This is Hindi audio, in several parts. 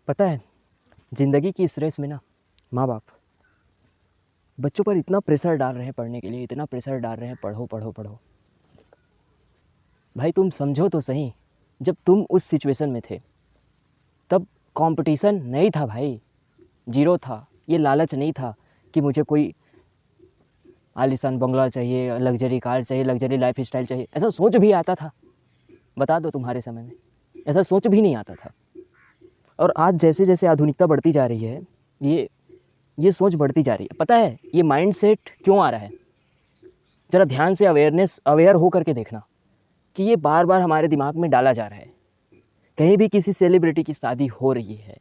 पता है, ज़िंदगी की इस रेस में ना माँ बाप बच्चों पर इतना प्रेशर डाल रहे हैं पढ़ने के लिए, इतना प्रेशर डाल रहे हैं, पढ़ो पढ़ो पढ़ो। भाई तुम समझो तो सही, जब तुम उस सिचुएशन में थे तब कंपटीशन नहीं था भाई, जीरो था। ये लालच नहीं था कि मुझे कोई आलीशान बंगला चाहिए, लग्जरी कार चाहिए, लग्जरी लाइफ स्टाइल चाहिए। ऐसा सोच भी आता था? बता दो, तुम्हारे समय में ऐसा सोच भी नहीं आता था। और आज जैसे जैसे आधुनिकता बढ़ती जा रही है, ये सोच बढ़ती जा रही है। पता है ये माइंडसेट क्यों आ रहा है? ज़रा ध्यान से अवेयर हो करके देखना कि ये बार बार हमारे दिमाग में डाला जा रहा है। कहीं भी किसी सेलिब्रिटी की शादी हो रही है,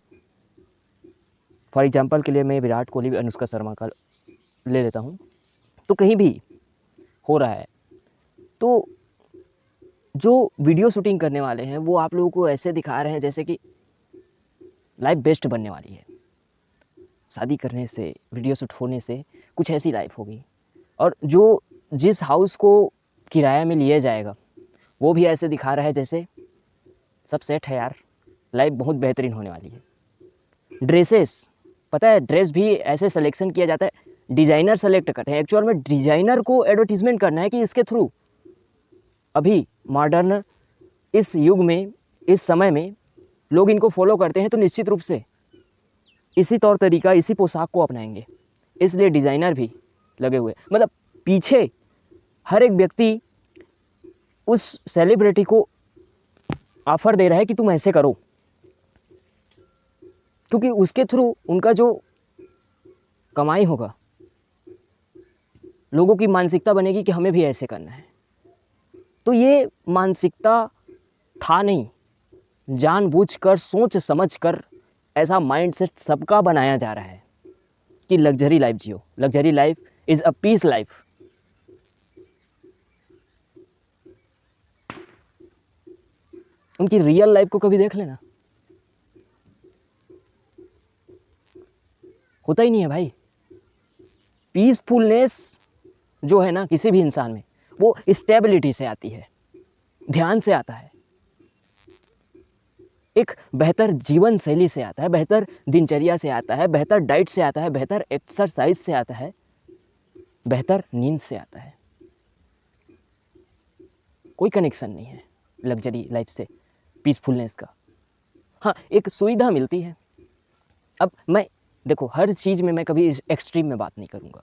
फॉर एग्जांपल के लिए मैं विराट कोहली, अनुष्का शर्मा का ले लेता हूँ, तो कहीं भी हो रहा है तो जो वीडियो शूटिंग करने वाले हैं वो आप लोगों को ऐसे दिखा रहे हैं जैसे कि लाइफ बेस्ट बनने वाली है। शादी करने से, वीडियो शूट होने से कुछ ऐसी लाइफ होगी। और जो जिस हाउस को किराया में लिया जाएगा वो भी ऐसे दिखा रहा है जैसे सब सेट है यार, लाइफ बहुत बेहतरीन होने वाली है। ड्रेसेस, पता है ड्रेस भी ऐसे सिलेक्शन किया जाता है, डिज़ाइनर सेलेक्ट करते हैं। एक्चुअल में डिज़ाइनर को एडवर्टीजमेंट करना है कि इसके थ्रू अभी मॉडर्न इस युग में, इस समय में लोग इनको फॉलो करते हैं, तो निश्चित रूप से इसी तौर तरीका, इसी पोशाक को अपनाएंगे। इसलिए डिज़ाइनर भी लगे हुए, मतलब पीछे हर एक व्यक्ति उस सेलिब्रिटी को ऑफर दे रहा है कि तुम ऐसे करो, क्योंकि उसके थ्रू उनका जो कमाई होगा, लोगों की मानसिकता बनेगी कि हमें भी ऐसे करना है। तो ये मानसिकता था नहीं, जानबूझकर, सोच समझकर ऐसा माइंडसेट सबका बनाया जा रहा है कि लग्जरी लाइफ जियो। Luxury life is a peace life. उनकी रियल लाइफ को कभी देख लेना, होता ही नहीं है भाई। पीसफुलनेस जो है ना किसी भी इंसान में, वो स्टेबिलिटी से आती है, ध्यान से आता है, एक बेहतर जीवन शैली से आता है, बेहतर दिनचर्या से आता है, बेहतर डाइट से आता है, बेहतर एक्सरसाइज से आता है, बेहतर नींद से आता है। कोई कनेक्शन नहीं है लग्जरी लाइफ से पीसफुलनेस का। हाँ, एक सुविधा मिलती है। अब मैं देखो, हर चीज़ में मैं कभी एक्सट्रीम में बात नहीं करूँगा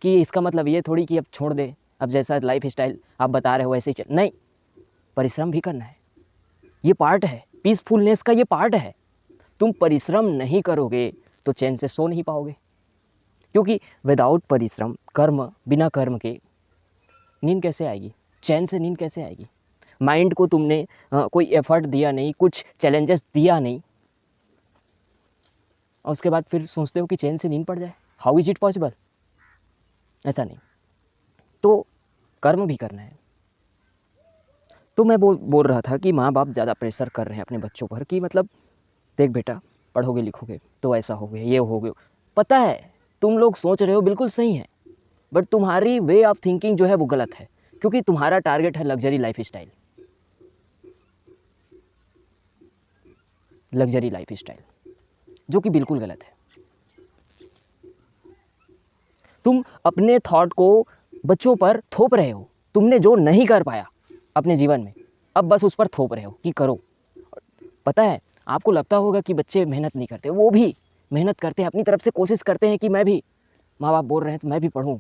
कि इसका मतलब ये थोड़ी कि अब छोड़ दे, अब जैसा लाइफ स्टाइल आप बता रहे हो वैसे ही चल, नहीं, परिश्रम भी करना है, ये पार्ट है पीसफुलनेस का, ये पार्ट है। तुम परिश्रम नहीं करोगे तो चैन से सो नहीं पाओगे, क्योंकि विदाउट परिश्रम, कर्म, बिना कर्म के नींद कैसे आएगी, चैन से नींद कैसे आएगी? माइंड को तुमने कोई एफर्ट दिया नहीं, कुछ चैलेंजेस दिया नहीं, और उसके बाद फिर सोचते हो कि चैन से नींद पड़ जाए। How is it possible? ऐसा नहीं। तो कर्म भी करना है। तो मैं बोल रहा था कि माँ बाप ज़्यादा प्रेशर कर रहे हैं अपने बच्चों पर कि मतलब देख बेटा, पढ़ोगे लिखोगे तो ऐसा हो गया, ये हो गया। पता है तुम लोग सोच रहे हो बिल्कुल सही है, बट तुम्हारी वे ऑफ थिंकिंग जो है वो गलत है, क्योंकि तुम्हारा टारगेट है luxury life style. Luxury life style जो कि बिल्कुल गलत है। तुम अपने थॉट को बच्चों पर थोप रहे हो। तुमने जो नहीं कर पाया अपने जीवन में, अब बस उस पर थोप रहे हो कि करो। पता है आपको लगता होगा कि बच्चे मेहनत नहीं करते, वो भी मेहनत करते हैं, अपनी तरफ से कोशिश करते हैं कि मैं भी, माँ बाप बोल रहे हैं तो मैं भी पढ़ूँ।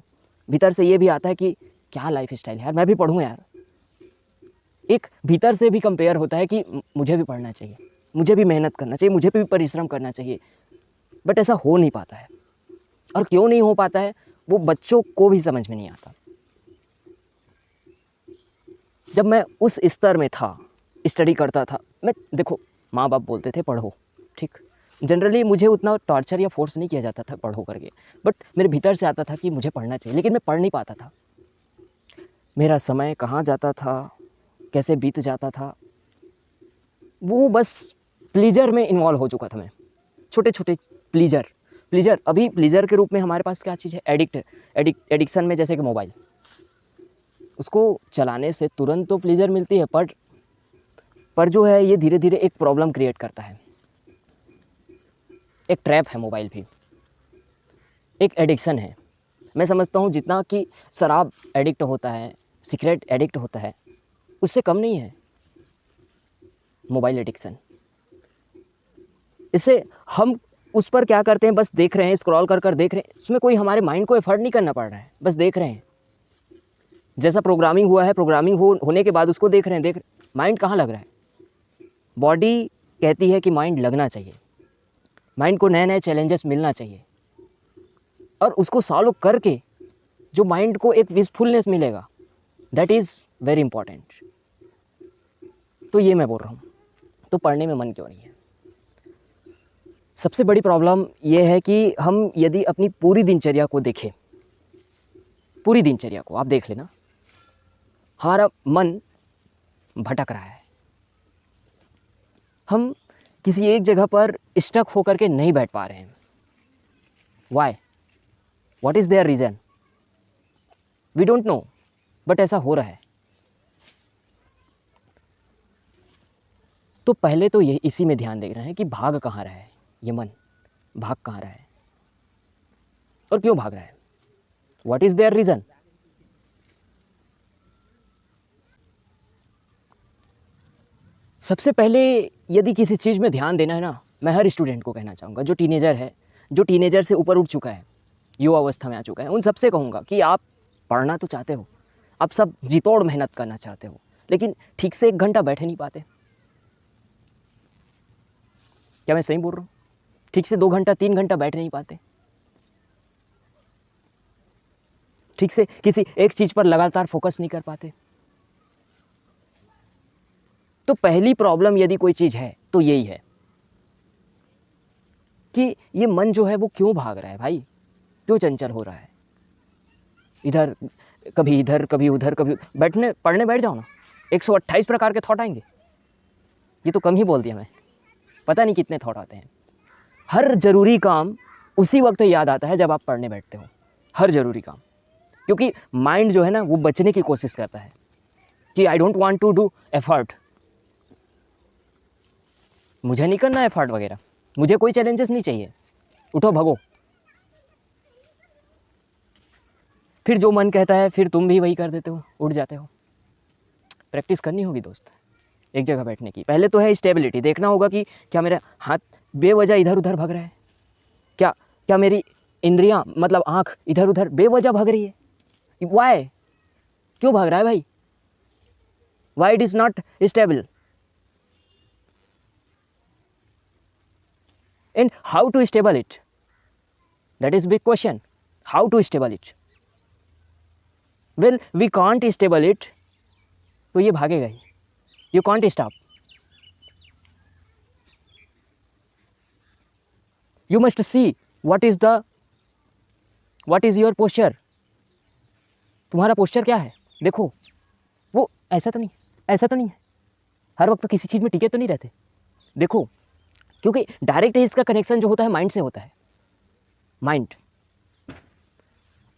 भीतर से ये भी आता है कि क्या लाइफ स्टाइल है यार, मैं भी पढ़ूँ यार। एक भीतर से भी कंपेयर होता है कि मुझे भी पढ़ना चाहिए, मुझे भी मेहनत करना चाहिए, मुझे भी परिश्रम करना चाहिए। बट ऐसा हो नहीं पाता है, और क्यों नहीं हो पाता है वो बच्चों को भी समझ में नहीं आता। जब मैं उस स्तर में था, स्टडी करता था, मैं देखो माँ बाप बोलते थे पढ़ो, ठीक, जनरली मुझे उतना टॉर्चर या फोर्स नहीं किया जाता था पढ़ो करके, बट मेरे भीतर से आता था कि मुझे पढ़ना चाहिए, लेकिन मैं पढ़ नहीं पाता था। मेरा समय कहाँ जाता था, कैसे बीत जाता था, वो बस प्लीजर में इन्वॉल्व हो चुका था मैं। छोटे छोटे प्लीजर अभी प्लीजर के रूप में हमारे पास क्या चीज़ है? एडिक्शन में जैसे कि मोबाइल, उसको चलाने से तुरंत तो प्लीजर मिलती है, पर जो है ये धीरे धीरे एक प्रॉब्लम क्रिएट करता है। एक ट्रैप है मोबाइल भी, एक एडिक्शन है। मैं समझता हूँ जितना कि शराब एडिक्ट होता है, सिगरेट एडिक्ट होता है, उससे कम नहीं है मोबाइल एडिक्शन। इससे हम उस पर क्या करते हैं, बस देख रहे हैं, स्क्रॉल कर कर देख रहे हैं, उसमें कोई हमारे माइंड को एफर्ट नहीं करना पड़ रहा है, बस देख रहे हैं। जैसा प्रोग्रामिंग हुआ है, प्रोग्रामिंग होने के बाद उसको देख रहे हैं, माइंड कहाँ लग रहा है। बॉडी कहती है कि माइंड लगना चाहिए, माइंड को नए नए चैलेंजेस मिलना चाहिए, और उसको सॉल्व करके जो माइंड को एक पीसफुलनेस मिलेगा, दैट इज़ वेरी इंपॉर्टेंट। तो ये मैं बोल रहा हूँ, तो पढ़ने में मन क्यों नहीं है। सबसे बड़ी प्रॉब्लम ये है कि हम यदि अपनी पूरी दिनचर्या को देखें, पूरी दिनचर्या को आप देख लेना, हमारा मन भटक रहा है। हम किसी एक जगह पर स्टक होकर के नहीं बैठ पा रहे हैं। Why? What is their reason? We don't know, but ऐसा हो रहा है। तो पहले तो ये इसी में ध्यान दे रहे हैं कि भाग कहाँ रहा है, ये मन भाग कहाँ रहा है और क्यों भाग रहा है। What is their reason? सबसे पहले यदि किसी चीज़ में ध्यान देना है ना, मैं हर स्टूडेंट को कहना चाहूँगा जो टीनेजर है, जो टीनेजर से ऊपर उठ चुका है, युवा अवस्था में आ चुका है, उन सबसे कहूँगा कि आप पढ़ना तो चाहते हो, आप सब जी तोड़ मेहनत करना चाहते हो, लेकिन ठीक से 1 घंटा बैठे नहीं पाते। क्या मैं सही बोल रहा हूँ? ठीक से 2 घंटा 3 घंटा बैठ नहीं पाते, ठीक से किसी एक चीज़ पर लगातार फोकस नहीं कर पाते। तो पहली प्रॉब्लम यदि कोई चीज़ है तो यही है कि ये मन जो है वो क्यों भाग रहा है भाई, क्यों चंचल हो रहा है। इधर कभी उधर कभी बैठने पढ़ने बैठ जाओ ना, 128 प्रकार के थॉट आएंगे। ये तो कम ही बोल दिया मैं, पता नहीं कितने थॉट आते हैं। हर ज़रूरी काम उसी वक्त याद आता है जब आप पढ़ने बैठते हो, हर ज़रूरी काम, क्योंकि माइंड जो है ना वो बचने की कोशिश करता है कि I don't want to do effort, मुझे नहीं करना एफर्ट वगैरह, मुझे कोई चैलेंजेस नहीं चाहिए, उठो भगो। फिर जो मन कहता है फिर तुम भी वही कर देते हो, उठ जाते हो। प्रैक्टिस करनी होगी दोस्त एक जगह बैठने की। पहले तो है स्टेबिलिटी, देखना होगा कि क्या मेरा हाथ बेवजह इधर उधर भाग रहा है, क्या मेरी इंद्रियां मतलब आँख इधर उधर बेवजह भाग रही है। वाई? क्यों भाग रहा है भाई? Why it is not stable? And how to stable it? That is big question. How to stable it? Well, we can't stable it, तो ये भागेगा ही. You can't stop. You must see what is your posture. तुम्हारा पोस्चर क्या है देखो। वो ऐसा तो नहीं है, हर वक्त किसी चीज़ में टिके तो नहीं रहते। देखो, क्योंकि डायरेक्ट इसका कनेक्शन जो होता है माइंड से होता है। माइंड,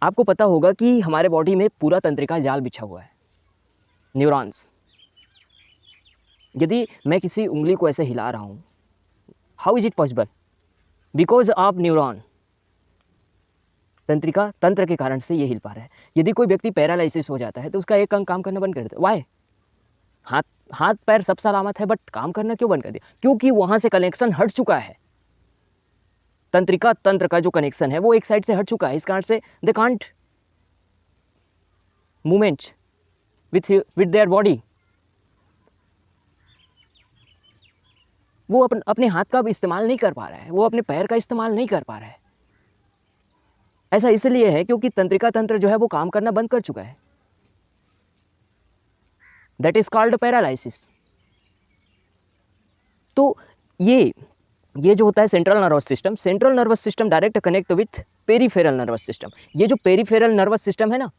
आपको पता होगा कि हमारे बॉडी में पूरा तंत्रिका जाल बिछा हुआ है, न्यूरॉन्स। यदि मैं किसी उंगली को ऐसे हिला रहा हूँ, how is it possible? Because of neuron, तंत्रिका तंत्र के कारण से ये हिल पा रहा है। यदि कोई व्यक्ति पैरालिसिस हो जाता है तो उसका एक अंग काम करना बंद कर देता है। वाई? हाथ पैर सब सलामत है, बट काम करना क्यों बंद कर दिया? क्योंकि वहां से कनेक्शन हट चुका है। तंत्रिका तंत्र का जो कनेक्शन है वो एक साइड से हट चुका है, इस कारण से they can't movement with their body. वो अपने हाथ का इस्तेमाल नहीं कर पा रहा है, वो अपने पैर का इस्तेमाल नहीं कर पा रहा है। ऐसा इसलिए है क्योंकि तंत्रिका तंत्र जो है वो काम करना बंद कर चुका है। That is called paralysis. तो ये जो होता है central nervous system direct connect with peripheral nervous system. ये जो पेरीफेरल नर्वस सिस्टम है ना,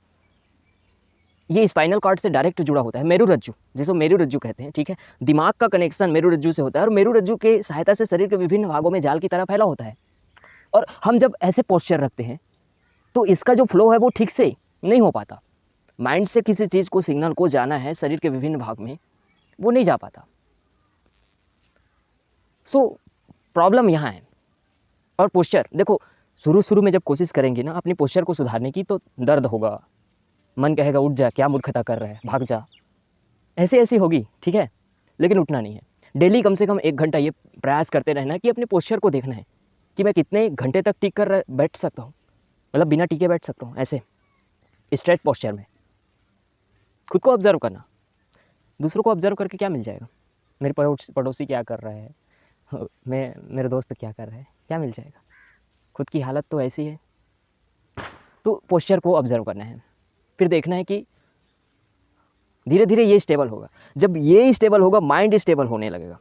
ये स्पाइनल कॉर्ड से डायरेक्ट जुड़ा होता है। मेरुरज्जु, जिसको मेरुरज्जु कहते हैं, ठीक है। दिमाग का कनेक्शन मेरुरज्जु से होता है और मेरुरज्जु के सहायता से शरीर के विभिन्न भागों में जाल की तरह फैला होता है। और हम जब ऐसे पोस्चर रखते हैं तो इसका जो फ्लो है वो ठीक से नहीं हो पाता। माइंड से किसी चीज़ को सिग्नल को जाना है शरीर के विभिन्न भाग में, वो नहीं जा पाता। सो प्रॉब्लम यहाँ है। और पोस्चर देखो, शुरू में जब कोशिश करेंगे ना अपनी पोस्चर को सुधारने की तो दर्द होगा, मन कहेगा उठ जा, क्या मूर्खता कर रहा है, भाग जा, ऐसी होगी, ठीक है। लेकिन उठना नहीं है। डेली कम से कम 1 घंटा ये प्रयास करते रहना है कि अपने पोस्चर को देखना है कि मैं कितने घंटे तक टिक कर बैठ सकता हूँ, मतलब बिना टिके बैठ सकता हूँ, ऐसे स्ट्रेट पोस्चर में। खुद को ऑब्जर्व करना, दूसरों को ऑब्जर्व करके क्या मिल जाएगा, मेरे पड़ोसी क्या कर रहा है, मेरे दोस्त क्या कर रहा है, क्या मिल जाएगा, खुद की हालत तो ऐसी है। तो पोस्चर को ऑब्जर्व करना है, फिर देखना है कि धीरे धीरे ये स्टेबल होगा। जब ये स्टेबल होगा माइंड स्टेबल होने लगेगा।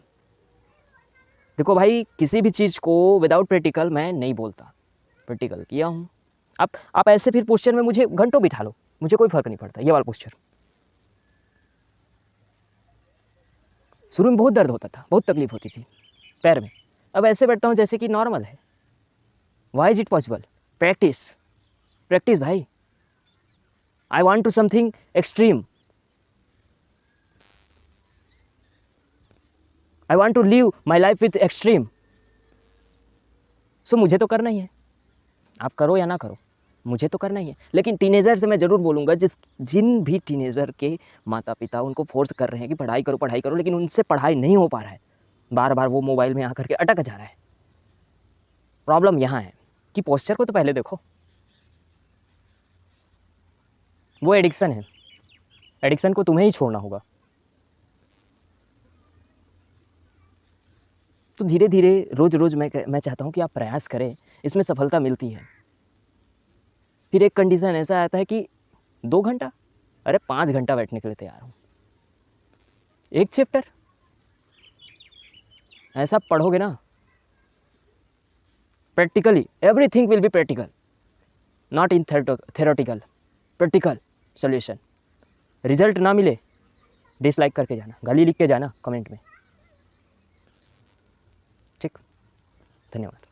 देखो भाई, किसी भी चीज़ को विदाउट प्रैक्टिकल मैं नहीं बोलता, प्रैक्टिकल किया हूँ। आप ऐसे फिर पोस्चर में मुझे घंटों बिठा लो, मुझे कोई फ़र्क नहीं पड़ता। ये वाला पोस्चर शुरू में बहुत दर्द होता था, बहुत तकलीफ होती थी पैर में, अब ऐसे बैठता हूँ जैसे कि नॉर्मल है। Why is it possible? Practice भाई। I want to something extreme, I want to live my life with extreme. So मुझे तो करना ही है, आप करो या ना करो, मुझे तो करना ही है। लेकिन टीनेजर से मैं ज़रूर बोलूँगा, जिन भी टीनेजर के माता पिता उनको फोर्स कर रहे हैं कि पढ़ाई करो, लेकिन उनसे पढ़ाई नहीं हो पा रहा है, बार बार वो मोबाइल में आकर के अटक जा रहा है। प्रॉब्लम यहाँ है कि पोस्चर को तो पहले देखो। वो एडिक्शन है, एडिक्शन को तुम्हें ही छोड़ना होगा। तो धीरे धीरे रोज़ रोज़ मैं चाहता हूँ कि आप प्रयास करें, इसमें सफलता मिलती है। फिर एक कंडीशन ऐसा आता है कि 2 घंटा, अरे 5 घंटा बैठने के लिए तैयार हूँ। एक चैप्टर ऐसा पढ़ोगे ना, practically everything will be practical, not in theoretical, practical solution. Result ना मिले डिसलाइक करके जाना, गाली लिख के जाना कमेंट में, ठीक। धन्यवाद।